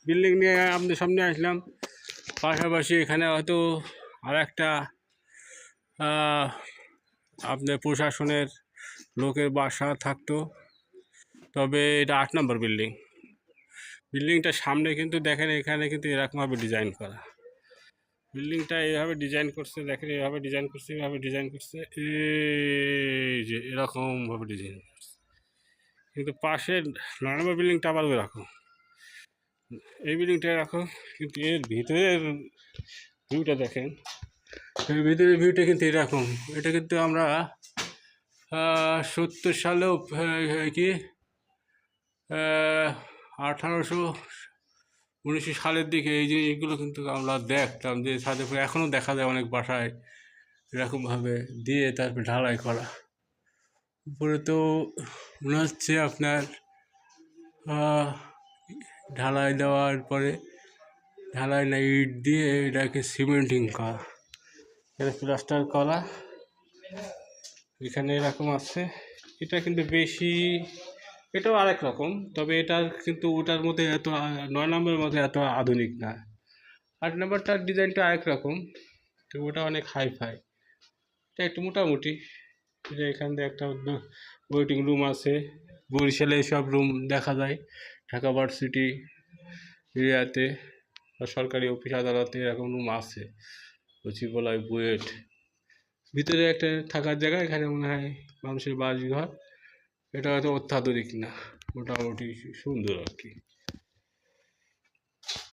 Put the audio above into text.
Building নিয়ে আপনাদের সামনে আসলাম। পাশাপাশি এখানে হয়তো আর একটা আপনার প্রশাসনের লোকের বাসা থাকতো, তবে এটা 8 নম্বর বিল্ডিং। বিল্ডিংটার সামনে কিন্তু দেখেন এখানে কিন্তু এরকমভাবে ডিজাইন করা। বিল্ডিংটা এইভাবে ডিজাইন করছে, দেখেন এইভাবে ডিজাইন করছে, এইভাবে ডিজাইন করছে, এই যে এরকমভাবে ডিজাইন করছে। কিন্তু পাশে 9 নম্বর বিল্ডিংটা আবার এরকম, এই বিল্ডিংটা এরকম, কিন্তু এর ভিতরের ভিউটা দেখেন, এর ভিতরের ভিউটা কিন্তু এরকম। এটা কিন্তু আমরা 70 সালেও কি 1819 সালের দিকে এই জিনিসগুলো কিন্তু আমরা দেখতাম যে ছাদের উপরে এখনও দেখা যায় অনেক বাসায় এরকমভাবে দিয়ে তারপরে ঢালাই করা। উপরে তো মনে হচ্ছে আপনার ঢালাই দেওয়ার পরে ঢালাই না ইট দিয়ে এটাকে সিমেন্টিং করা, এটা প্লাস্টার করা। এখানে এরকম আছে, এটা কিন্তু বেশি, এটাও আরেক রকম, তবে এটার কিন্তু ওটার মধ্যে এত 9 নম্বরের মধ্যে এত আধুনিক না। 8 নম্বরটার ডিজাইনটা আরেক রকম, তো ওটা অনেক হাইফাই, এটা একটু মোটামুটি। যে এখান থেকে একটা ওয়েটিং রুম আছে, বরিশালে সব রুম দেখা যায়, ঢাকা ভার্সিটি এরিয়াতে বা সরকারি অফিস আদালতে এরকম রুম আছে, সচিবালয়, বুয়েট। ভিতরে একটা থাকার জায়গা, এখানে মনে হয় মানুষের বাসঘর। এটা হয়তো অত্যাধুনিক না, মোটামুটি সুন্দর আর কি।